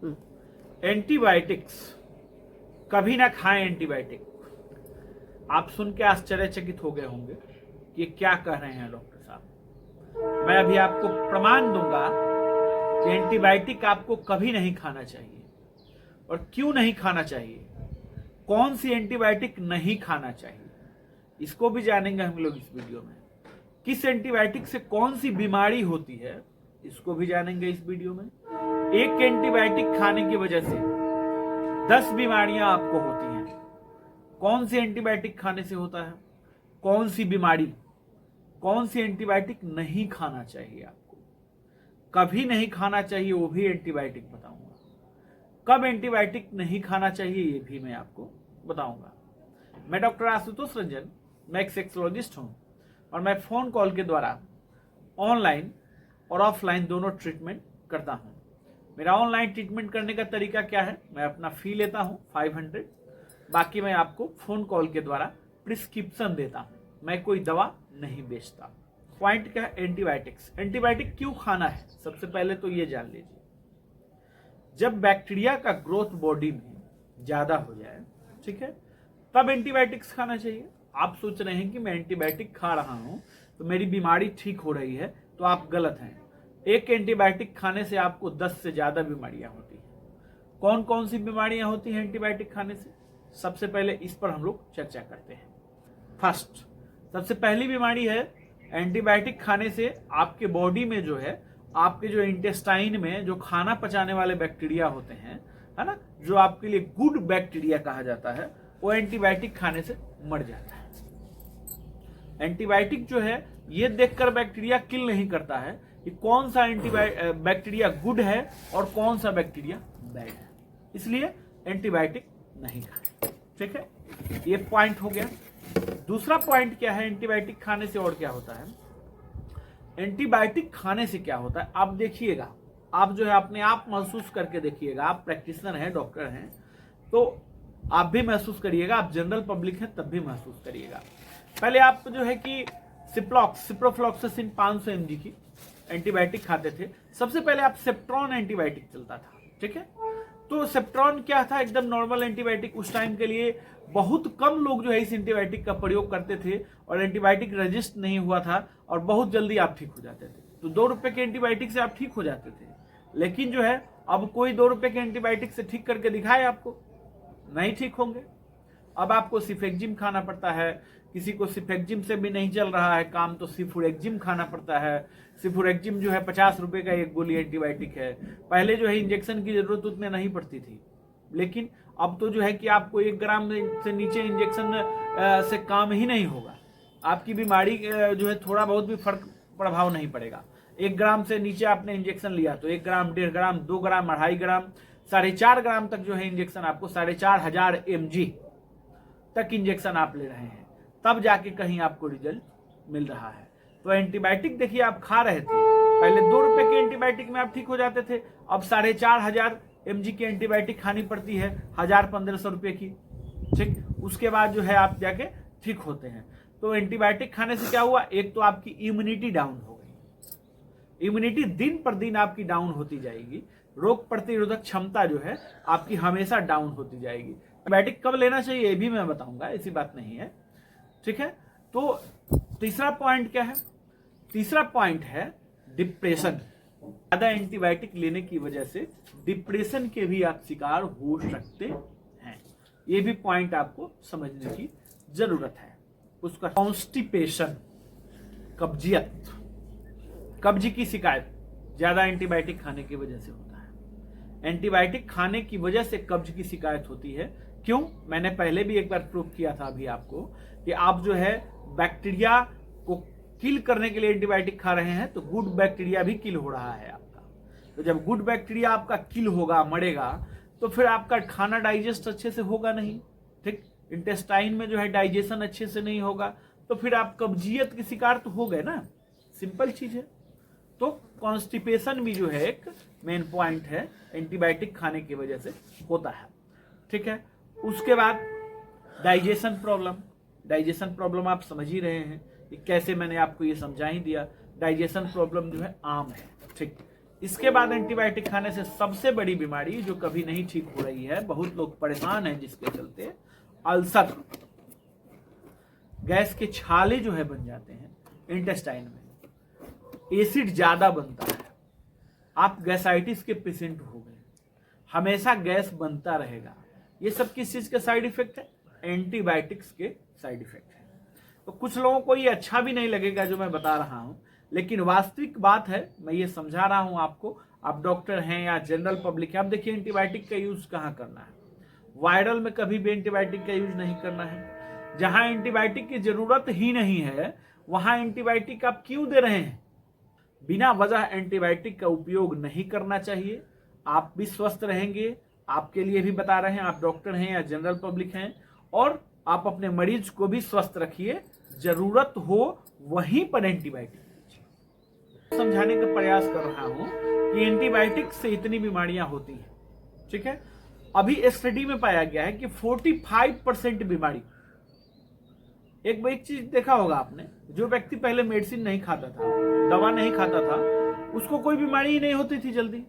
Antibiotics कभी ना खाएं। एंटीबायोटिक आप सुन के आश्चर्यचकित हो गए होंगे कि क्या कह रहे हैं डॉक्टर साहब। मैं अभी आपको प्रमाण दूंगा कि एंटीबायोटिक आपको कभी नहीं खाना चाहिए और क्यों नहीं खाना चाहिए, कौन सी एंटीबायोटिक नहीं खाना चाहिए, इसको भी जानेंगे हम लोग इस वीडियो में। किस एंटीबायोटिक से कौन सी बीमारी होती है, इसको भी जानेंगे इस वीडियो में। एक एंटीबायोटिक खाने की वजह से 10 बीमारियां आपको होती हैं। कौन सी एंटीबायोटिक खाने से होता है, कौन सी बीमारी, कौन सी एंटीबायोटिक नहीं खाना चाहिए, आपको कभी नहीं खाना चाहिए, वो भी एंटीबायोटिक बताऊंगा। कब एंटीबायोटिक नहीं खाना चाहिए ये भी मैं आपको बताऊंगा। मैं डॉक्टर आशुतोष रंजन, मैं एक सेक्सोलॉजिस्ट हूं और मैं फोन कॉल के द्वारा ऑनलाइन और ऑफलाइन दोनों ट्रीटमेंट करता हूं। मेरा ऑनलाइन ट्रीटमेंट करने का तरीका क्या है, मैं अपना फी लेता हूं 500, बाकी मैं आपको फोन कॉल के द्वारा प्रिस्क्रिप्शन देता हूं, मैं कोई दवा नहीं बेचता। पॉइंट क्या है, एंटीबायोटिक्स। एंटीबायोटिक क्यों खाना है, सबसे पहले तो ये जान लीजिए। जब बैक्टीरिया का ग्रोथ बॉडी में ज्यादा हो जाए, ठीक है, तब एंटीबायोटिक्स खाना चाहिए। आप सोच रहे हैं कि मैं एंटीबायोटिक खा रहा हूं तो मेरी बीमारी ठीक हो रही है, तो आप गलत हैं। एक एंटीबायोटिक खाने से आपको 10 से ज्यादा बीमारियां होती हैं। कौन कौन सी बीमारियां होती हैं एंटीबायोटिक खाने से, सबसे पहले इस पर हम लोग चर्चा करते हैं। फर्स्ट, सबसे पहली बीमारी है, एंटीबायोटिक खाने से आपके बॉडी में जो है, आपके जो इंटेस्टाइन में जो खाना पचाने वाले बैक्टीरिया होते हैं, है ना, जो आपके लिए गुड बैक्टीरिया कहा जाता है, वो एंटीबायोटिक खाने से मर जाता है। एंटीबायोटिक जो है ये देखकर बैक्टीरिया किल नहीं करता है कि कौन सा बैक्टीरिया गुड है और कौन सा बैक्टीरिया बैड है, इसलिए एंटीबायोटिक नहीं खाएं। ठीक है, ये पॉइंट हो गया। दूसरा पॉइंट क्या है, एंटीबायोटिक खाने से और क्या होता है। एंटीबायोटिक खाने से क्या होता है, आप देखिएगा, आप जो है अपने आप महसूस करके देखिएगा। आप प्रैक्टिशनर हैं, डॉक्टर हैं, तो आप भी महसूस करिएगा, आप जनरल पब्लिक हैं तब भी महसूस करिएगा। पहले आप जो है कि सिप्रोफ्लॉक्सासिन 500 mg की एंटीबायोटिक खाते थे। सबसे पहले आप सेप्ट्रॉन एंटीबायोटिक चलता था, ठीक है। तो सेप्ट्रॉन क्या था, एकदम नॉर्मल एंटीबायोटिक। उस टाइम के लिए बहुत कम लोग जो है इस एंटीबायोटिक का प्रयोग करते थे और एंटीबायोटिक रेजिस्ट नहीं हुआ था और बहुत जल्दी आप ठीक हो जाते थे। तो 2 रुपए के एंटीबायोटिक से आप ठीक हो जाते थे। लेकिन जो है अब कोई 2 रुपए के एंटीबायोटिक से ठीक करके दिखाए, आपको नहीं ठीक होंगे। अब आपको सिफेक्जिम खाना पड़ता है। किसी को सिफेक्जिम से भी नहीं चल रहा है काम, तो सिफुरेक्जिम खाना पड़ता है। सिफुरेक्जिम जो है 50 रुपए का एक गोली एंटीबायोटिक है। पहले जो है इंजेक्शन की जरूरत उतने नहीं पड़ती थी, लेकिन अब तो जो है कि आपको 1 ग्राम से नीचे इंजेक्शन से काम ही नहीं होगा। आपकी बीमारी जो है थोड़ा बहुत भी फर्क प्रभाव नहीं पड़ेगा। 1 ग्राम से नीचे आपने इंजेक्शन लिया तो 1 ग्राम, 1.5 ग्राम, 2 ग्राम, 2.5 ग्राम, 4.5 ग्राम तक जो है इंजेक्शन आपको 4,500 mg तक इंजेक्शन आप ले रहे हैं, तब जाके कहीं आपको रिजल्ट मिल रहा है। तो एंटीबायोटिक देखिए आप खा रहे थे, पहले 2 रुपए के एंटीबायोटिक में आप ठीक हो जाते थे, अब 4,500 mg की एंटीबायोटिक खानी पड़ती है 1,000-1,500 रुपए की, ठीक। उसके बाद जो है आप जाके ठीक होते हैं। तो एंटीबायोटिक खाने से क्या हुआ, एक तो आपकी इम्यूनिटी डाउन हो गई। इम्यूनिटी दिन पर दिन आपकी डाउन होती जाएगी। रोग प्रतिरोधक क्षमता जो है आपकी हमेशा डाउन होती जाएगी। एंटीबायोटिक कब लेना चाहिए ये भी मैं बताऊंगा, ऐसी बात नहीं है, ठीक है। तो तीसरा पॉइंट क्या है, तीसरा पॉइंट है डिप्रेशन। ज्यादा एंटीबायोटिक लेने की वजह से डिप्रेशन के भी आप शिकार हो सकते हैं, ये भी पॉइंट आपको समझने की जरूरत है। उसका कॉन्स्टिपेशन, कब्जियत, कब्ज की शिकायत ज्यादा एंटीबायोटिक खाने की वजह से होता है। एंटीबायोटिक खाने की वजह से कब्ज की शिकायत होती है। क्यों, मैंने पहले भी एक बार प्रूव किया था अभी आपको कि आप जो है बैक्टीरिया को किल करने के लिए एंटीबायोटिक खा रहे हैं, तो गुड बैक्टीरिया भी किल हो रहा है आपका। तो जब गुड बैक्टीरिया आपका किल होगा, मरेगा, तो फिर आपका खाना डाइजेस्ट अच्छे से होगा नहीं, ठीक। इंटेस्टाइन में जो है डाइजेशन अच्छे से नहीं होगा, तो फिर आप कब्जियत के शिकार तो हो गए ना, सिंपल चीज है। तो कॉन्स्टिपेशन भी जो है एक मेन पॉइंट है, एंटीबायोटिक खाने की वजह से होता है, ठीक है। उसके बाद डाइजेशन प्रॉब्लम। डाइजेशन प्रॉब्लम आप समझ ही रहे हैं कि कैसे, मैंने आपको ये समझा ही दिया। डाइजेशन प्रॉब्लम जो है आम है, ठीक। इसके बाद एंटीबायोटिक खाने से सबसे बड़ी बीमारी जो कभी नहीं ठीक हो रही है, बहुत लोग परेशान हैं जिसके चलते, अल्सर, गैस के छाले जो है बन जाते हैं इंटेस्टाइन में, एसिड ज्यादा बनता है, आप गैसाइटिस के पेशेंट हो गए, हमेशा गैस बनता रहेगा। ये सब किस चीज के साइड इफेक्ट है? एंटीबायोटिक्स के साइड इफेक्ट है। तो कुछ लोगों को ये अच्छा भी नहीं लगेगा जो मैं बता रहा हूं, लेकिन वास्तविक बात है, मैं ये समझा रहा हूं आपको। आप डॉक्टर हैं या जनरल पब्लिक है, आप देखिए एंटीबायोटिक का यूज कहाँ करना है। वायरल में कभी भी एंटीबायोटिक का यूज नहीं करना है। जहां एंटीबायोटिक की जरूरत ही नहीं है वहां एंटीबायोटिक आप क्यों दे रहे हैं? बिना वजह एंटीबायोटिक का उपयोग नहीं करना चाहिए। आप भी स्वस्थ रहेंगे, आपके लिए भी बता रहे हैं, आप डॉक्टर हैं या जनरल पब्लिक हैं, और आप अपने मरीज को भी स्वस्थ रखिए। जरूरत हो वहीं पर एंटीबायोटिक समझाने का प्रयास कर रहा हूं कि एंटीबायोटिक से इतनी बीमारियां होती हैं, ठीक है। अभी स्टडी में पाया गया है कि 45% बीमारी, एक चीज देखा होगा आपने, जो व्यक्ति पहले मेडिसिन नहीं खाता था, दवा नहीं खाता था, उसको कोई बीमारी ही नहीं होती थी जल्दी,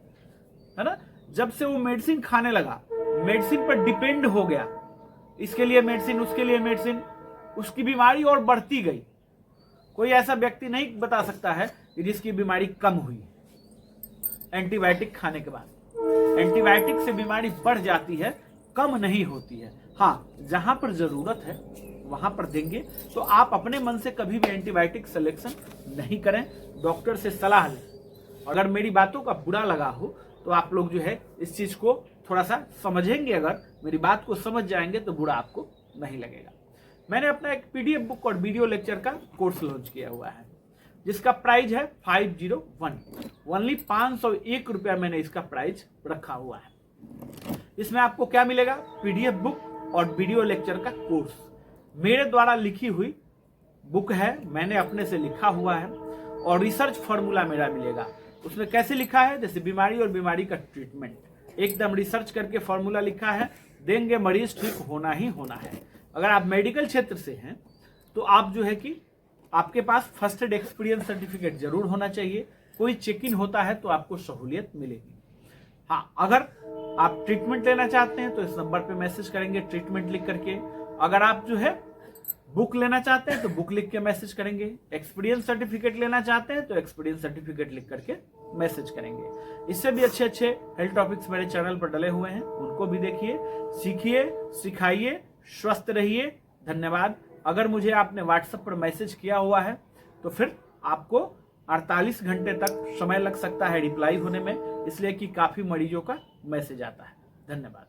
है ना। जब से वो मेडिसिन खाने लगा, मेडिसिन पर डिपेंड हो गया, इसके लिए मेडिसिन, उसके लिए मेडिसिन, उसकी बीमारी और बढ़ती गई। कोई ऐसा व्यक्ति नहीं बता सकता है कि जिसकी बीमारी कम हुई एंटीबायोटिक खाने के बाद। एंटीबायोटिक से बीमारी बढ़ जाती है, कम नहीं होती है। हाँ, जहां पर जरूरत है वहां पर देंगे। तो आप अपने मन से कभी भी एंटीबायोटिक सिलेक्शन नहीं करें, डॉक्टर से सलाह लें। अगर मेरी बातों का बुरा लगा हो तो आप लोग जो है इस चीज को थोड़ा सा समझेंगे, अगर मेरी बात को समझ जाएंगे तो बुरा आपको नहीं लगेगा। मैंने अपना एक पीडीएफ बुक और वीडियो लेक्चर का कोर्स लॉन्च किया हुआ है, जिसका प्राइस है 501, ओनली 501 रुपया मैंने इसका प्राइस रखा हुआ है। इसमें आपको क्या मिलेगा? पीडीएफ बुक और वीडियो लेक्चर का कोर्स। मेरे द्वारा लिखी हुई बुक है, मैंने अपने से लिखा हुआ है, और रिसर्च फॉर्मूला मेरा मिलेगा। उसमें कैसे लिखा है? जैसे बीमारी और बीमारी का ट्रीटमेंट, एकदम रिसर्च करके फॉर्मूला लिखा है, देंगे मरीज, ठीक होना ही होना है। अगर आप मेडिकल क्षेत्र से हैं तो आप जो है कि आपके पास फर्स्ट एड एक्सपीरियंस सर्टिफिकेट जरूर होना चाहिए। कोई चेक इन होता है तो आपको सहूलियत मिलेगी। हाँ, अगर आप ट्रीटमेंट लेना चाहते हैं तो इस नंबर पे मैसेज करेंगे ट्रीटमेंट लिख करके। अगर आप जो है बुक लेना चाहते हैं तो बुक लिख के मैसेज करेंगे। एक्सपीरियंस सर्टिफिकेट लेना चाहते हैं तो एक्सपीरियंस सर्टिफिकेट लिख करके मैसेज करेंगे। इससे भी अच्छे अच्छे हेल्थ टॉपिक्स मेरे चैनल पर डले हुए हैं, उनको भी देखिए, सीखिए, सिखाइए, स्वस्थ रहिए। धन्यवाद। अगर मुझे आपने व्हाट्सएप पर मैसेज किया हुआ है तो फिर आपको 48 घंटे तक समय लग सकता है रिप्लाई होने में, इसलिए कि काफी मरीजों का मैसेज आता है। धन्यवाद।